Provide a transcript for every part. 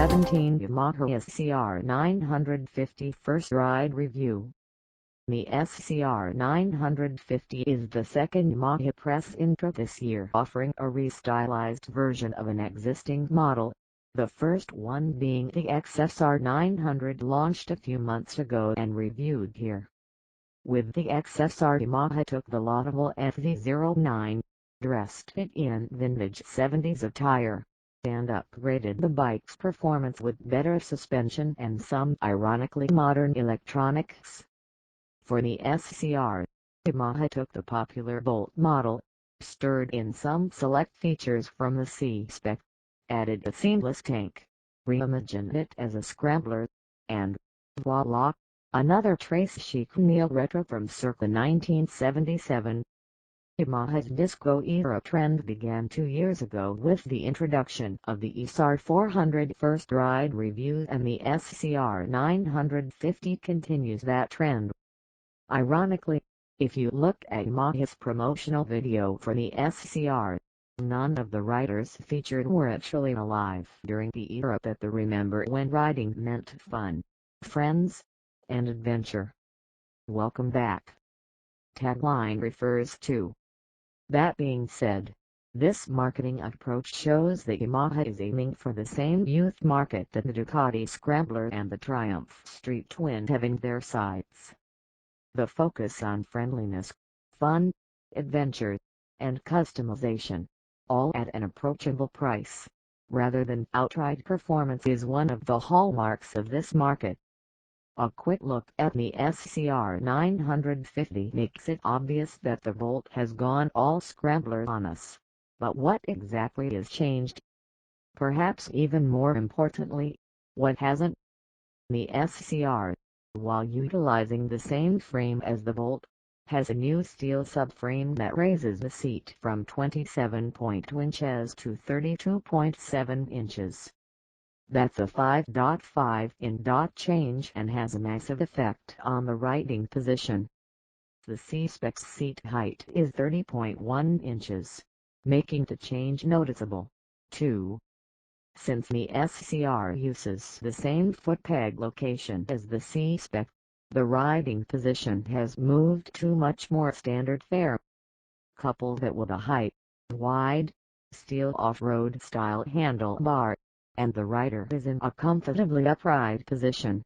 2017 Yamaha SCR950 First Ride Review. The SCR950 is the second Yamaha press intro this year, offering a restylized version of an existing model, the first one being the XSR900 launched a few months ago and reviewed here. With the XSR, Yamaha took the laudable FZ09, dressed it in vintage 70s attire, and upgraded the bike's performance with better suspension and some ironically modern electronics. For the SCR, Yamaha took the popular Bolt model, stirred in some select features from the C-Spec, added a seamless tank, reimagined it as a scrambler, and, voila, another trace chic neo retro from circa 1977. Yamaha's disco-era trend began 2 years ago with the introduction of the SR400 First Ride Review, and the SCR950 continues that trend. Ironically, if you look at Yamaha's promotional video for the SCR, none of the riders featured were actually alive during the era that they remember when riding meant fun, friends, and adventure. Welcome back. Tagline refers to. That being said, this marketing approach shows that Yamaha is aiming for the same youth market that the Ducati Scrambler and the Triumph Street Twin have in their sights. The focus on friendliness, fun, adventure, and customization, all at an approachable price, rather than outright performance, is one of the hallmarks of this market. A quick look at the SCR950 makes it obvious that the Bolt has gone all scrambler on us. But what exactly has changed? Perhaps even more importantly, what hasn't? The SCR, while utilizing the same frame as the Bolt, has a new steel subframe that raises the seat from 27.2 inches to 32.7 inches. That's a 5.5 change and has a massive effect on the riding position. The C-Spec seat height is 30.1 inches, making the change noticeable, too. Since the SCR uses the same foot peg location as the C-Spec, the riding position has moved to much more standard fare. Couple that with a high, wide, steel off-road style handlebar, and the rider is in a comfortably upright position.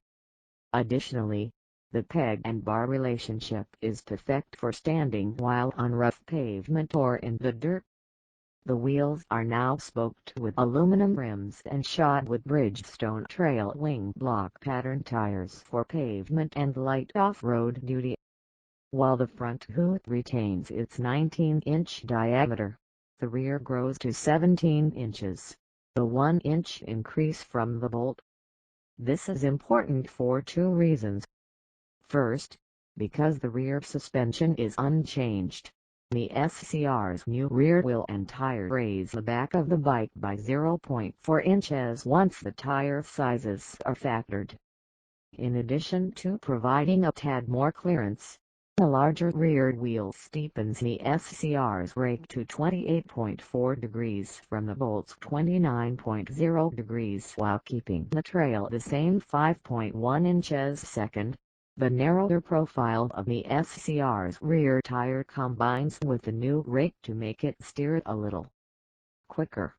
Additionally, the peg and bar relationship is perfect for standing while on rough pavement or in the dirt. The wheels are now spoked with aluminum rims and shod with Bridgestone trail wing block pattern tires for pavement and light off-road duty. While the front hood retains its 19-inch diameter, the rear grows to 17 inches. The 1-inch increase from the Bolt. This is important for two reasons. First, because the rear suspension is unchanged, the SCR's new rear wheel and tire raise the back of the bike by 0.4 inches once the tire sizes are factored. In addition to providing a tad more clearance, the larger rear wheel steepens the SCR's rake to 28.4 degrees from the Bolt's 29.0 degrees while keeping the trail the same 5.1 inches. Second, the narrower profile of the SCR's rear tire combines with the new rake to make it steer a little quicker.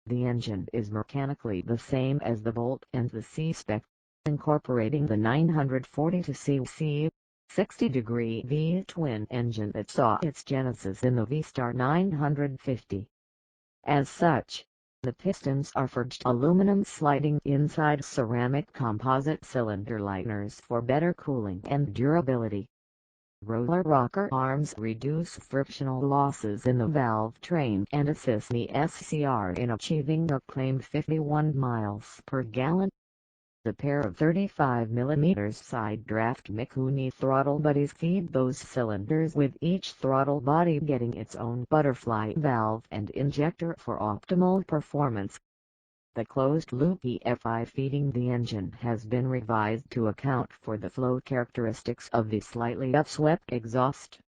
The engine is mechanically the same as the Bolt and the C-Spec, incorporating the 942cc 60-degree V-twin engine that saw its genesis in the V-Star 950. As such, the pistons are forged aluminum sliding inside ceramic composite cylinder liners for better cooling and durability. Roller rocker arms reduce frictional losses in the valve train and assist the SCR in achieving a claimed 51 miles per gallon. The pair of 35mm side draft Mikuni throttle bodies feed those cylinders, with each throttle body getting its own butterfly valve and injector for optimal performance. The closed-loop EFI feeding the engine has been revised to account for the flow characteristics of the slightly upswept exhaust.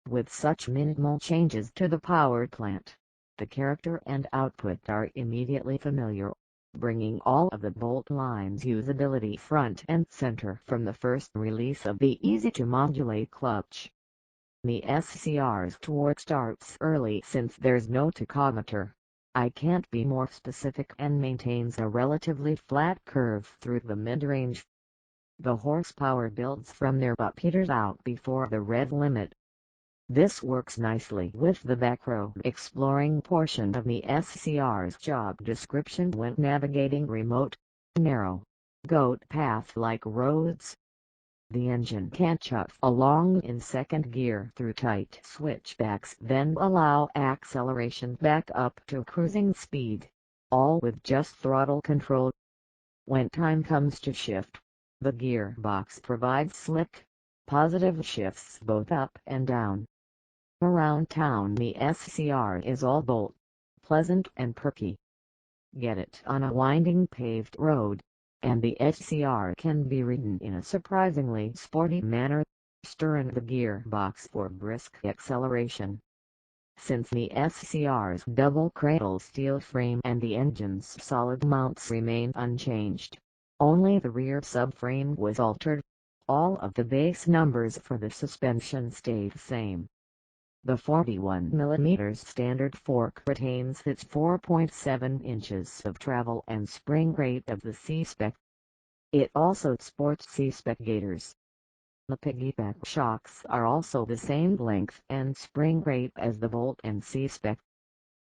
With such minimal changes to the power plant, the character and output are immediately familiar. bringing all of the Bolt line's usability front and center from the first release of the easy-to-modulate clutch. The SCR's torque starts early since there's no tachometer. I can't be more specific, and maintains a relatively flat curve through the mid-range. The horsepower builds from there but peters out before the rev limit. This works nicely with the backroad exploring portion of the SCR's job description when navigating remote, narrow, goat path-like roads. The engine can chuff along in second gear through tight switchbacks, then allow acceleration back up to cruising speed, all with just throttle control. When time comes to shift, the gearbox provides slick, positive shifts both up and down. Around town the SCR is all Bolt, pleasant and perky. Get it on a winding paved road, and the SCR can be ridden in a surprisingly sporty manner, stirring the gearbox for brisk acceleration. Since the SCR's double cradle steel frame and the engine's solid mounts remain unchanged, only the rear subframe was altered. All of the base numbers for the suspension stayed the same. The 41mm standard fork retains its 4.7 inches of travel and spring rate of the C-Spec. It also sports C-Spec gaiters. The piggyback shocks are also the same length and spring rate as the Bolt and C-Spec.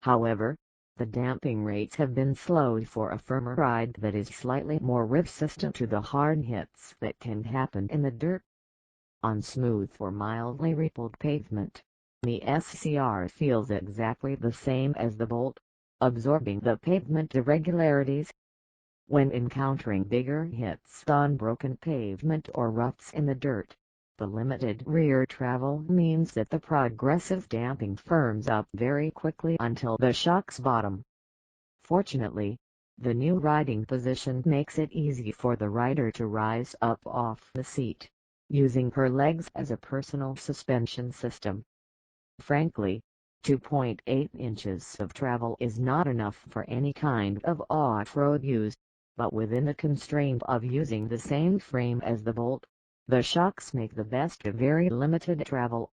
However, the damping rates have been slowed for a firmer ride that is slightly more resistant to the hard hits that can happen in the dirt. On smooth or mildly rippled pavement, the SCR feels exactly the same as the Bolt, absorbing the pavement irregularities. When encountering bigger hits on broken pavement or ruts in the dirt, the limited rear travel means that the progressive damping firms up very quickly until the shocks bottom. Fortunately, the new riding position makes it easy for the rider to rise up off the seat, using her legs as a personal suspension system. Frankly, 2.8 inches of travel is not enough for any kind of off-road use, but within the constraint of using the same frame as the Bolt, the shocks make the best of very limited travel.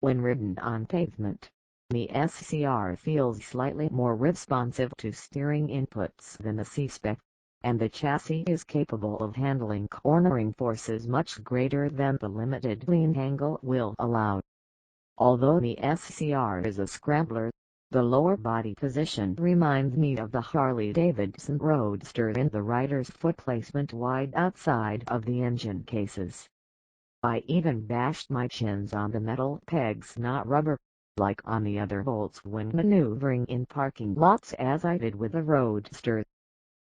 When ridden on pavement, the SCR feels slightly more responsive to steering inputs than the C-Spec, and the chassis is capable of handling cornering forces much greater than the limited lean angle will allow. Although the SCR is a scrambler, the lower body position reminds me of the Harley-Davidson Roadster in the rider's foot placement wide outside of the engine cases. I even bashed my shins on the metal pegs, not rubber, like on the other Bolts when maneuvering in parking lots as I did with the Roadster.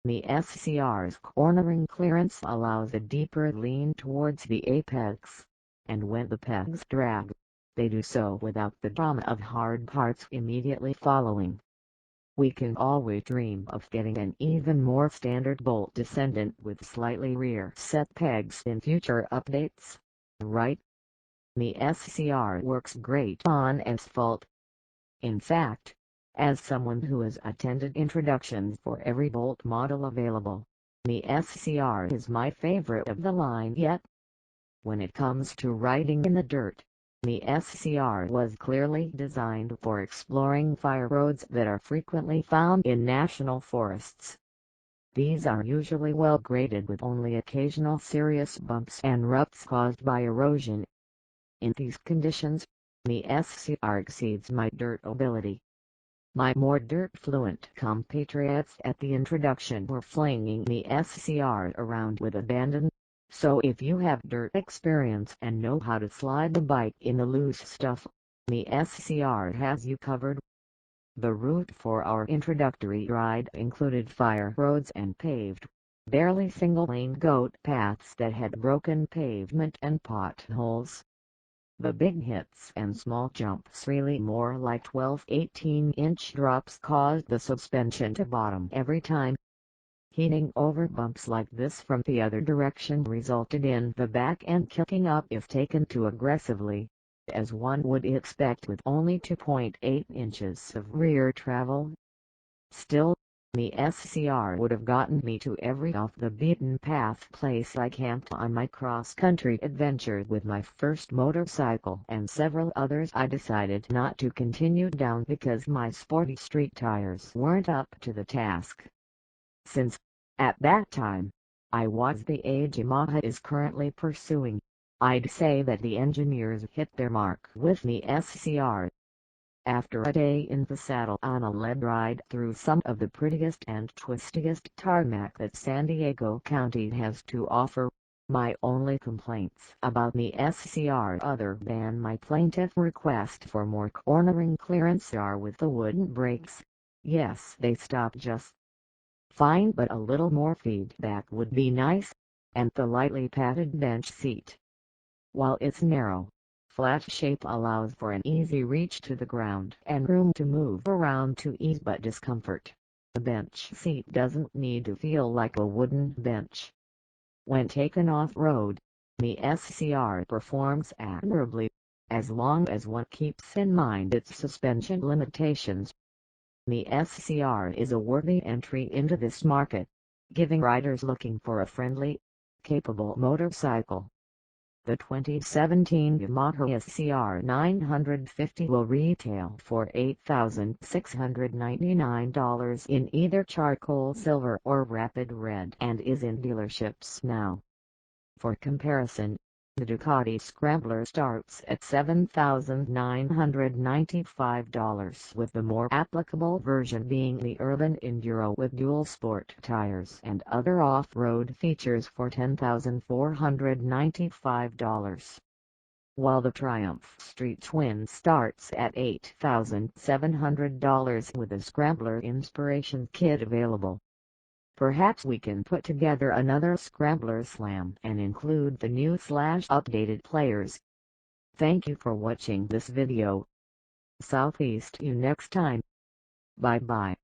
The SCR's cornering clearance allows a deeper lean towards the apex, and when the pegs drag, they do so without the drama of hard parts immediately following. We can always dream of getting an even more standard Bolt descendant with slightly rear set pegs in future updates, right? The SCR works great on asphalt. In fact, as someone who has attended introductions for every Bolt model available, the SCR is my favorite of the line yet. When it comes to riding in the dirt, the SCR was clearly designed for exploring fire roads that are frequently found in national forests. These are usually well graded with only occasional serious bumps and ruts caused by erosion. In these conditions, the SCR exceeds my dirt ability. My more dirt-fluent compatriots at the introduction were flinging the SCR around with abandon. So if you have dirt experience and know how to slide the bike in the loose stuff, the SCR has you covered. The route for our introductory ride included fire roads and paved, barely single-lane goat paths that had broken pavement and potholes. The big hits and small jumps, really more like 12-18-inch drops, caused the suspension to bottom every time. Heating over bumps like this from the other direction resulted in the back end kicking up if taken too aggressively, as one would expect with only 2.8 inches of rear travel. Still, The SCR would have gotten me to every off-the-beaten-path place I camped on my cross-country adventure with my first motorcycle, and several others I decided not to continue down because my sporty street tires weren't up to the task. Since, at that time, I was the age Yamaha is currently pursuing, I'd say that the engineers hit their mark with the SCR. After a day in the saddle on a lead ride through some of the prettiest and twistiest tarmac that San Diego County has to offer, my only complaints about the SCR other than my plaintive request for more cornering clearance are with the wooden brakes. Yes, they stop just fine, but a little more feedback would be nice, and the lightly padded bench seat, while its narrow, flat shape allows for an easy reach to the ground and room to move around to ease but discomfort, the bench seat doesn't need to feel like a wooden bench. When taken off-road, the SCR performs admirably, as long as one keeps in mind its suspension limitations. The SCR is a worthy entry into this market, giving riders looking for a friendly, capable motorcycle. The 2017 Yamaha SCR950 will retail for $8,699 in either charcoal silver or rapid red and is in dealerships now. For comparison, the Ducati Scrambler starts at $7,995, with the more applicable version being the Urban Enduro with dual sport tires and other off-road features for $10,495. While the Triumph Street Twin starts at $8,700 with a Scrambler Inspiration Kit available. Perhaps we can put together another Scrambler Slam and include the new/updated players. Thank you for watching this video. Southeast you next time. Bye bye.